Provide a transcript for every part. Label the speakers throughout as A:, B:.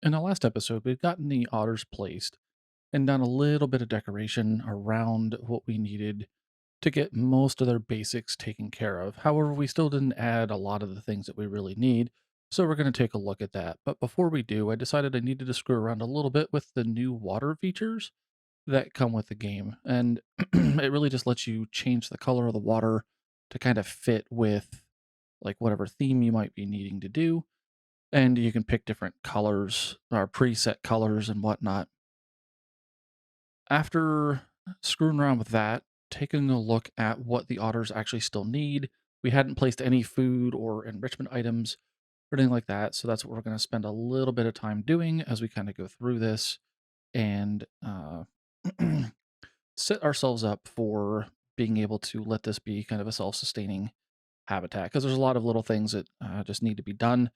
A: In the last episode, we've gotten the otters placed and done a little bit of decoration around what we needed to get most of their basics taken care of. However, we still didn't add a lot of the things that we really need. So we're going to take a look at that. But before we do, I decided I needed to screw around a little bit with the new water features that come with the game. And it really just lets you change the color of the water to kind of fit with like whatever theme you might be needing to do, and you can pick different colors or preset colors and whatnot. After screwing around with that, taking a look at what the otters actually still need, we hadn't placed any food or enrichment items or anything like that. So that's what we're going to spend a little bit of time doing as we kind of go through this and set ourselves up for being able to let this be kind of a self sustaining habitat, because there's a lot of little things that just need to be done,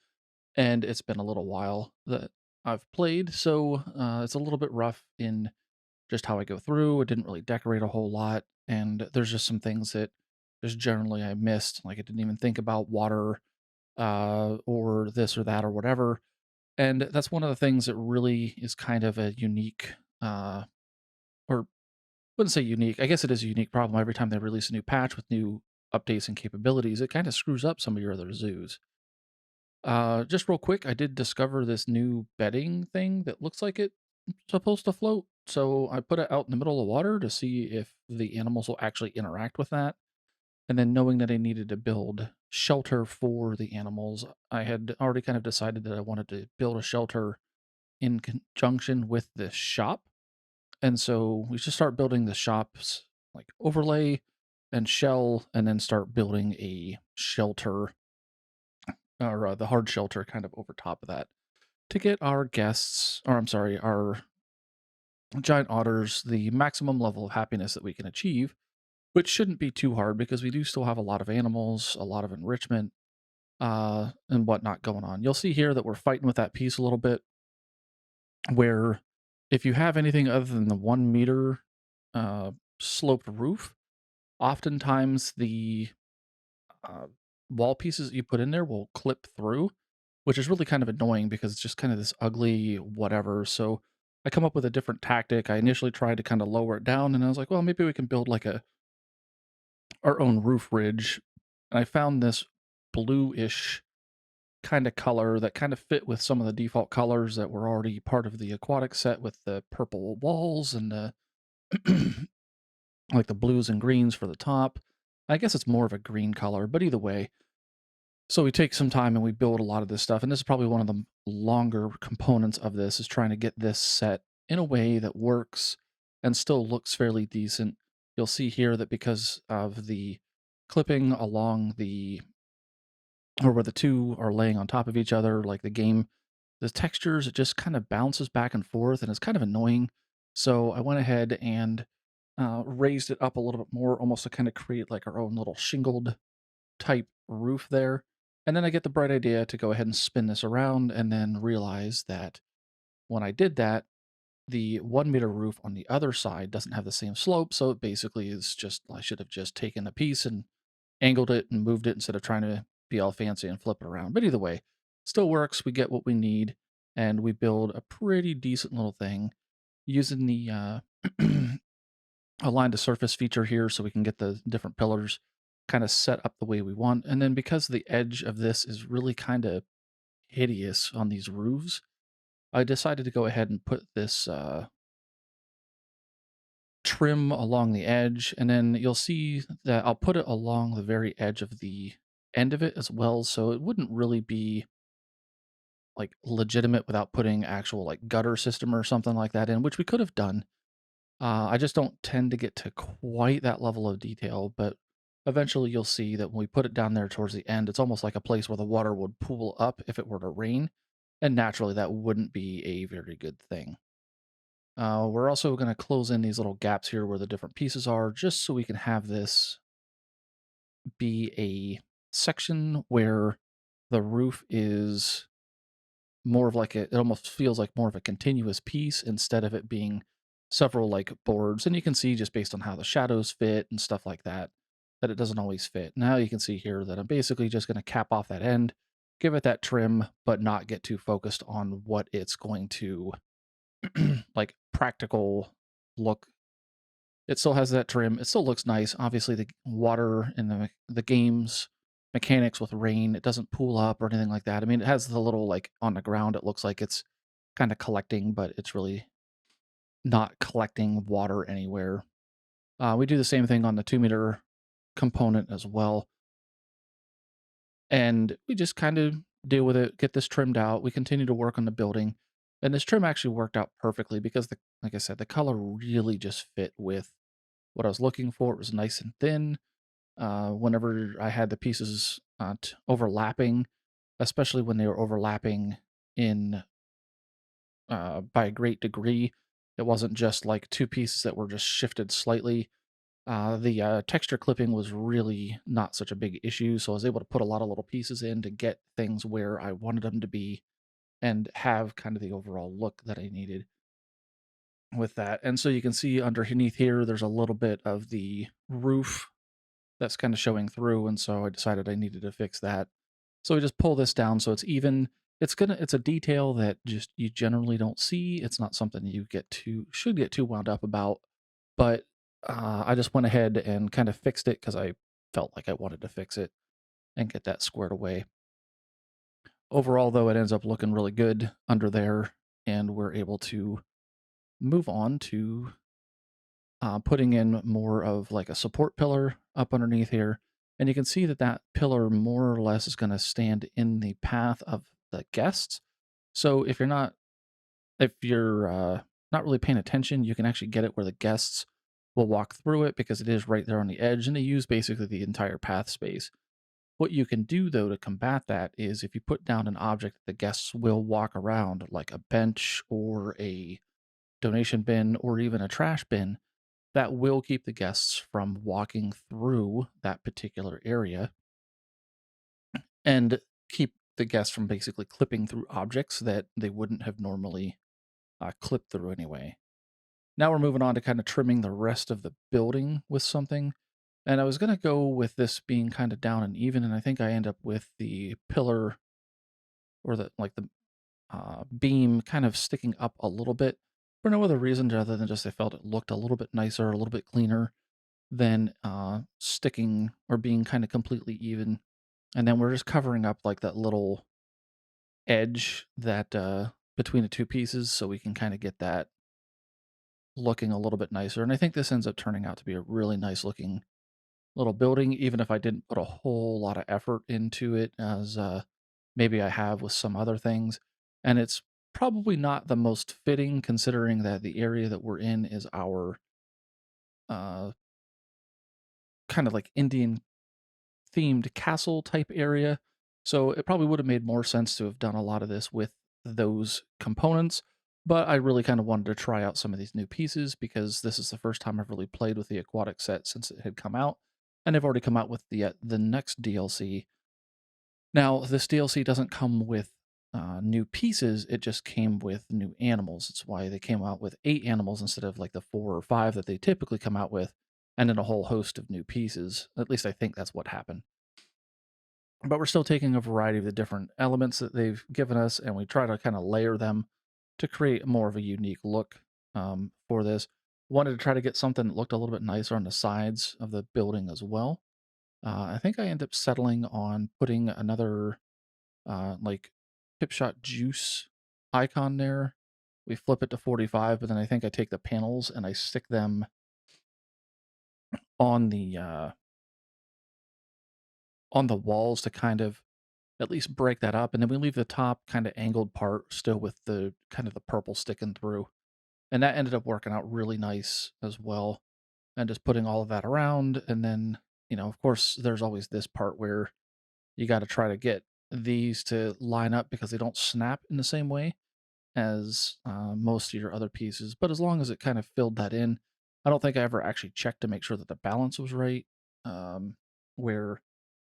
A: and it's been a little while that I've played, so it's a little bit rough in just how I go through. I didn't really decorate a whole lot, and there's just some things that just generally I missed. Like I didn't even think about water or this or that or whatever. And that's one of the things that really is kind of a unique, or wouldn't say unique. I guess it is a unique problem. Every time they release a new patch with new updates and capabilities, it kind of screws up some of your other zoos. Just real quick, I did discover this new bedding thing that looks like it's supposed to float. So I put it out in the middle of the water to see if the animals will actually interact with that. And then knowing that I needed to build shelter for the animals, I had already kind of decided that I wanted to build a shelter in conjunction with this shop. And so we just start building the shop's like overlay and shell, and then start building a shelter, or the hard shelter kind of over top of that, to get our guests, or I'm sorry, our giant otters, the maximum level of happiness that we can achieve, which shouldn't be too hard because we do still have a lot of animals, a lot of enrichment, and whatnot going on. You'll see here that we're fighting with that piece a little bit, where if you have anything other than the 1 meter uh, sloped roof, oftentimes the uh, wall pieces that you put in there will clip through, which is really kind of annoying because it's just kind of this ugly whatever. So I come up with a different tactic. I initially tried to kind of lower it down, and I was like, well, maybe we can build like a our own roof ridge. And I found this bluish kind of color that kind of fit with some of the default colors that were already part of the aquatic set, with the purple walls and the like the blues and greens for the top. I guess it's more of a green color, but either way, so we take some time and we build a lot of this stuff, and this is probably one of the longer components of this, is trying to get this set in a way that works and still looks fairly decent. You'll see here that because of the clipping along the, or where the two are laying on top of each other, like the game, the textures, it just kind of bounces back and forth and it's kind of annoying. So I went ahead and raised it up a little bit more, almost to kind of create like our own little shingled type roof there. And then I get the bright idea to go ahead and spin this around, and then realize that when I did that, the 1 meter roof on the other side doesn't have the same slope. So it basically is just, I should have just taken a piece and angled it and moved it instead of trying to be all fancy and flip it around. But either way, still works. We get what we need, and we build a pretty decent little thing using the align to surface feature here so we can get the different pillars kind of set up the way we want. And then because the edge of this is really kind of hideous on these roofs, I decided to go ahead and put this trim along the edge. And then you'll see that I'll put it along the very edge of the end of it as well. So it wouldn't really be like legitimate without putting actual like gutter system or something like that in, which we could have done. I just don't tend to get to quite that level of detail, but eventually you'll see that when we put it down there towards the end, it's almost like a place where the water would pool up if it were to rain, and naturally that wouldn't be a very good thing. We're also going to close in these little gaps here where the different pieces are, just so we can have this be a section where the roof is more of like it almost feels like more of a continuous piece instead of it being several like boards. And you can see just based on how the shadows fit and stuff like that, that it doesn't always fit. Now you can see here that I'm basically just going to cap off that end give it that trim, but not get too focused on what it's going to like practical look. It still has that trim. It still looks nice. Obviously, the water in the game's mechanics with rain, it doesn't pool up or anything like that. I mean, it has the little like on the ground. It looks like it's kind of collecting, but it's really not collecting water anywhere. We do the same thing on the 2 meter component as well, and we just kind of deal with it. Get this trimmed out. We continue to work on the building, and this trim actually worked out perfectly because like I said, the color really just fit with what I was looking for. It was nice and thin. Whenever I had the pieces overlapping, especially when they were overlapping in by a great degree, it wasn't just like two pieces that were just shifted slightly. The texture clipping was really not such a big issue, so I was able to put a lot of little pieces in to get things where I wanted them to be and have kind of the overall look that I needed with that. And so you can see underneath here, there's a little bit of the roof that's kind of showing through, and so I decided I needed to fix that. So we just pull this down so it's even. It's a detail that just you generally don't see. It's not something you should get too wound up about. But I just went ahead and kind of fixed it because I felt like I wanted to fix it and get that squared away. Overall, though, it ends up looking really good under there, and we're able to move on to putting in more of like a support pillar up underneath here. And you can see that that pillar more or less is going to stand in the path of the guests. So if you're not really paying attention, you can actually get it where the guests will walk through it because it is right there on the edge and they use basically the entire path space. What you can do though to combat that is if you put down an object that the guests will walk around, like a bench or a donation bin or even a trash bin, that will keep the guests from walking through that particular area and keep the guests from basically clipping through objects that they wouldn't have normally clipped through anyway. Now we're moving on to kind of trimming the rest of the building with something. And I was going to go with this being kind of down and even, and I think I end up with the pillar or the beam kind of sticking up a little bit for no other reason other than just I felt it looked a little bit nicer, a little bit cleaner than sticking or being kind of completely even. And then we're just covering up like that little edge that between the two pieces so we can kind of get that looking a little bit nicer. And I think this ends up turning out to be a really nice looking little building, even if I didn't put a whole lot of effort into it as maybe I have with some other things. And it's probably not the most fitting considering that the area that we're in is our uh, kind of like Indian themed castle type area. So it probably would have made more sense to have done a lot of this with those components. But I really kind of wanted to try out some of these new pieces because this is the first time I've really played with the aquatic set since it had come out. And they've already come out with the next DLC. Now, this DLC doesn't come with new pieces, it just came with new animals. It's why they came out with 8 animals instead of like the 4 or 5 that they typically come out with, and then a whole host of new pieces. At least I think that's what happened. But we're still taking a variety of the different elements that they've given us, and we try to kind of layer them to create more of a unique look for this. Wanted to try to get something that looked a little bit nicer on the sides of the building as well. I think I end up settling on putting another like Pipshot juice icon there. We flip it to 45, but then I think I take the panels and I stick them on the walls to kind of at least break that up, and then we leave the top kind of angled part still with the kind of the purple sticking through. And that ended up working out really nice as well. And just putting all of that around, and then, of course, there's always this part where you got to try to get these to line up because they don't snap in the same way as most of your other pieces. But as long as it kind of filled that in, I don't think I ever actually checked to make sure that the balance was right. Where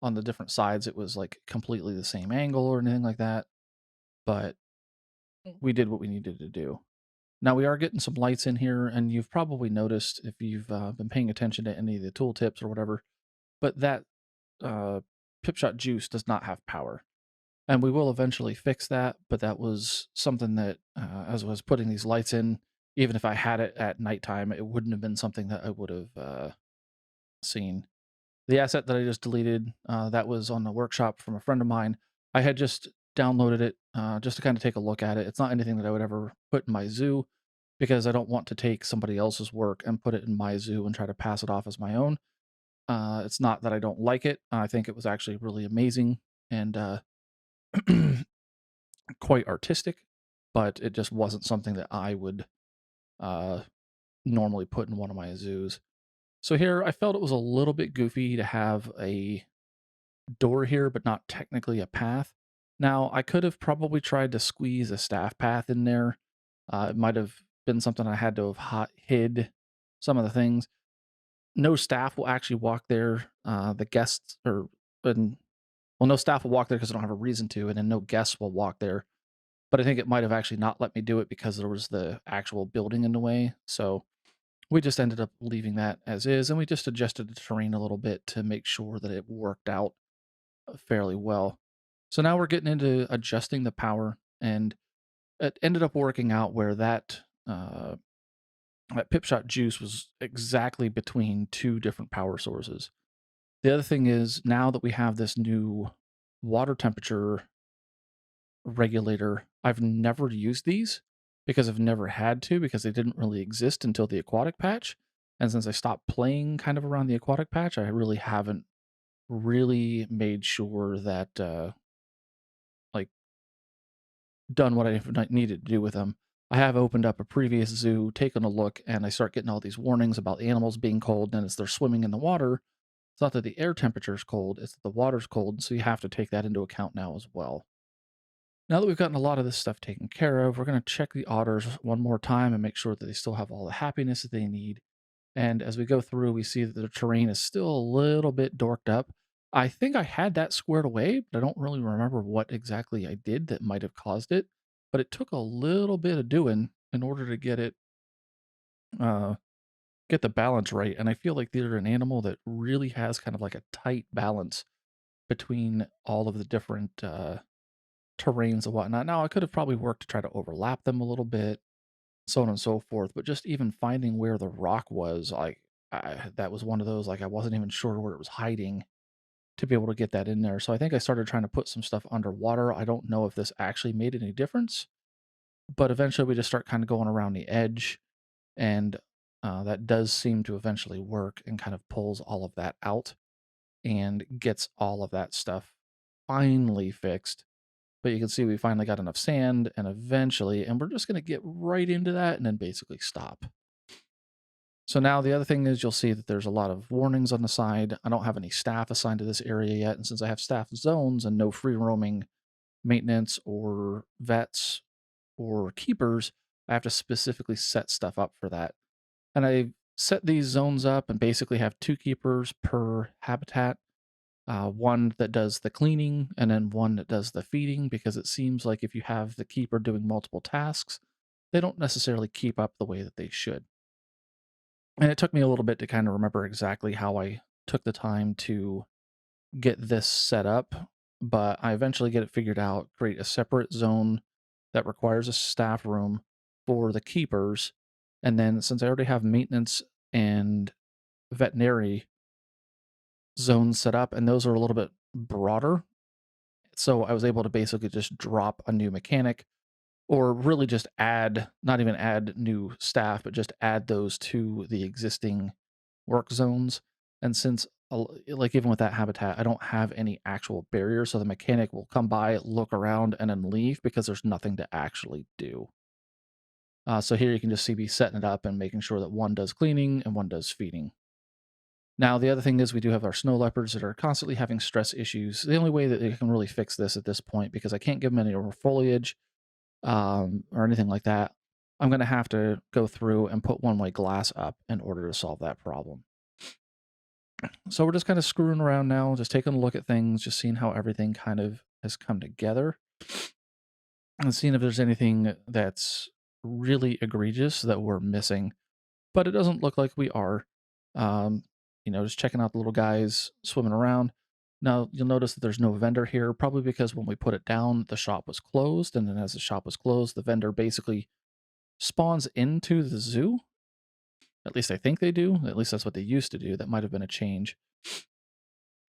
A: on the different sides it was like completely the same angle or anything like that. But we did what we needed to do. Now we are getting some lights in here, and you've probably noticed if you've been paying attention to any of the tooltips or whatever, but that uh, Pipshot juice does not have power. and we will eventually fix that. But that was something that, as I was putting these lights in, even if I had it at nighttime, it wouldn't have been something that I would have seen. The asset that I just deleted, that was on the workshop from a friend of mine. I had just downloaded it just to kind of take a look at it. It's not anything that I would ever put in my zoo because I don't want to take somebody else's work and put it in my zoo and try to pass it off as my own. It's not that I don't like it. I think it was actually really amazing and quite artistic, but it just wasn't something that I would uh, normally put in one of my zoos. So here, I felt it was a little bit goofy to have a door here, but not technically a path. Now, I could have probably tried to squeeze a staff path in there. It might have been something I had to have hid some of the things. No staff will actually walk there. The guests or and well, no staff will walk there because I don't have a reason to, and then no guests will walk there. But I think it might have actually not let me do it because there was the actual building in the way. So we just ended up leaving that as is, and we just adjusted the terrain a little bit to make sure that it worked out fairly well. So now we're getting into adjusting the power, and it ended up working out where that pip shot juice was exactly between two different power sources. The other thing is now that we have this new water temperature regulator, I've never used these because I've never had to because they didn't really exist until the aquatic patch. And since I stopped playing kind of around the aquatic patch, I really haven't really made sure that like done what I needed to do with them. I have opened up a previous zoo, taken a look, and I start getting all these warnings about animals being cold. And as they're swimming in the water, it's not that the air temperature is cold, it's that the water's cold. So you have to take that into account now as well. Now that we've gotten a lot of this stuff taken care of, we're going to check the otters one more time and make sure that they still have all the happiness that they need. And as we go through, we see that the terrain is still a little bit dorked up. I think I had that squared away, but I don't really remember what exactly I did that might have caused it. But it took a little bit of doing in order to uh, get the balance right. And I feel like they're an animal that really has kind of like a tight balance between all of the different terrains and whatnot. Now, I could have probably worked to try to overlap them a little bit, so on and so forth. But just even finding where the rock was, like that was one of those, like I wasn't even sure where it was hiding to be able to get that in there. So I think I started trying to put some stuff underwater. I don't know if this actually made any difference, but eventually we just start kind of going around the edge, and that does seem to eventually work and kind of pulls all of that out and gets all of that stuff finally fixed. But you can see we finally got enough sand and eventually, and we're just going to get right into that and then basically stop. So now the other thing is you'll see that there's a lot of warnings on the side. I don't have any staff assigned to this area yet. And since I have staff zones and no free roaming maintenance or vets or keepers, I have to specifically set stuff up for that. And I set these zones up and basically have two keepers per habitat, one that does the cleaning and then one that does the feeding, because it seems like if you have the keeper doing multiple tasks, they don't necessarily keep up the way that they should. And it took me a little bit to kind of remember exactly how I took the time to get this set up, but I eventually get it figured out, create a separate zone that requires a staff room for the keepers. And then since I already have maintenance and veterinary zones set up, and those are a little bit broader, so I was able to basically just drop a new mechanic or really just add, not even add new staff, but just add those to the existing work zones. And since, like, even with that habitat, I don't have any actual barriers, so the mechanic will come by, look around, and then leave because there's nothing to actually do. So here you can just see me setting it up and making sure that one does cleaning and one does feeding. Now, the other thing is we do have our snow leopards that are constantly having stress issues. The only way that they can really fix this at this point, because I can't give them any more foliage or anything like that, I'm going to have to go through and put one-way glass up in order to solve that problem. So we're just kind of screwing around now, just taking a look at things, just seeing how everything kind of has come together and seeing if there's anything that's really egregious that we're missing. But it doesn't look like we are. Um, just checking out the little guys swimming around. Now, you'll notice that there's no vendor here, probably because when we put it down, the shop was closed. And then as the shop was closed, the vendor basically spawns into the zoo. At least I think they do. At least that's what they used to do. That might have been a change.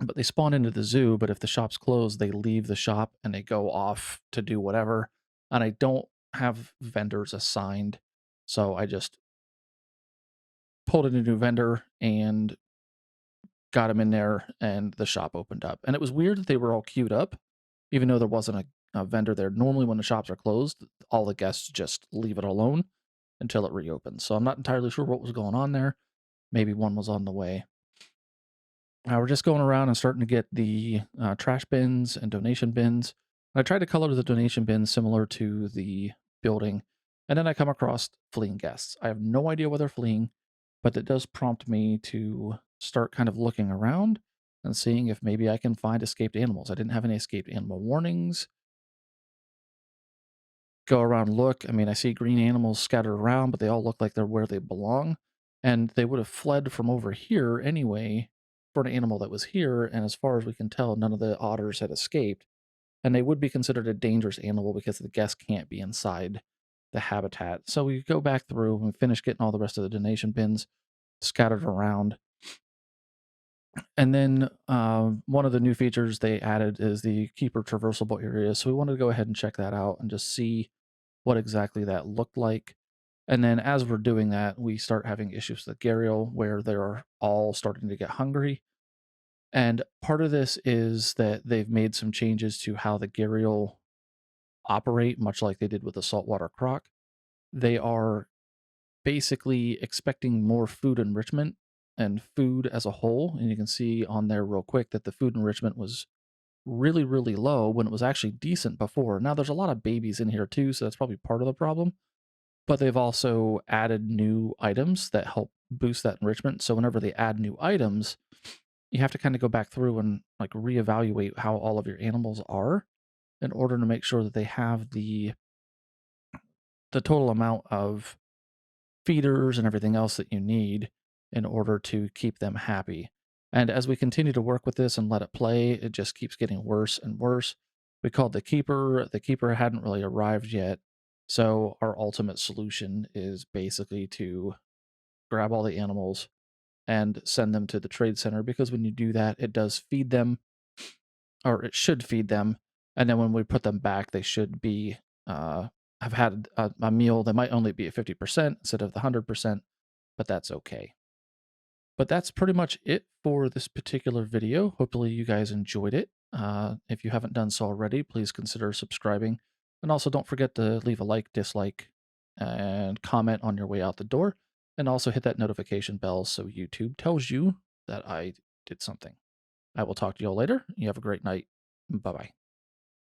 A: But they spawn into the zoo, but if the shop's closed, they leave the shop and they go off to do whatever. And I don't have vendors assigned. So I just pulled in a new vendor and got them in there, and the shop opened up. And it was weird that they were all queued up, even though there wasn't a vendor there. Normally, when the shops are closed, all the guests just leave it alone until it reopens. So I'm not entirely sure what was going on there. Maybe one was on the way. We're just going around and starting to get the trash bins and donation bins. I tried to color the donation bins similar to the building, and then I come across fleeing guests. I have no idea why they're fleeing, but it does prompt me to start kind of looking around and seeing if maybe I can find escaped animals. I didn't have any escaped animal warnings. Go around, look. I mean, I see green animals scattered around, but they all look like they're where they belong. And they would have fled from over here anyway for an animal that was here. And as far as we can tell, none of the otters had escaped. And they would be considered a dangerous animal because the guests can't be inside the habitat. So we go back through and finish getting all the rest of the donation bins scattered around. And then one of the new features they added is the keeper traversable area. So we wanted to go ahead and check that out and just see what exactly that looked like. And then as we're doing that, we start having issues with Gario where they're all starting to get hungry. And part of this is that they've made some changes to how the Gario operate, much like they did with the saltwater croc. They are basically expecting more food enrichment and food as a whole. And you can see on there real quick that the food enrichment was really, really low when it was actually decent before. Now there's a lot of babies in here too, so that's probably part of the problem. But they've also added new items that help boost that enrichment. So whenever they add new items, you have to kind of go back through and like reevaluate how all of your animals are in order to make sure that they have the total amount of feeders and everything else that you need in order to keep them happy. And as we continue to work with this and let it play, it just keeps getting worse and worse. We called the keeper. The keeper hadn't really arrived yet. So our ultimate solution is basically to grab all the animals and send them to the trade center, because when you do that, it does feed them, or it should feed them. And then when we put them back, they should be have had a meal. They might only be at 50% instead of the 100%, but that's okay. But that's pretty much it for this particular video. Hopefully you guys enjoyed it. If you haven't done so already, please consider subscribing. And also don't forget to leave a like, dislike, and comment on your way out the door. And also hit that notification bell so YouTube tells you that I did something. I will talk to you all later. You have a great night. Bye-bye.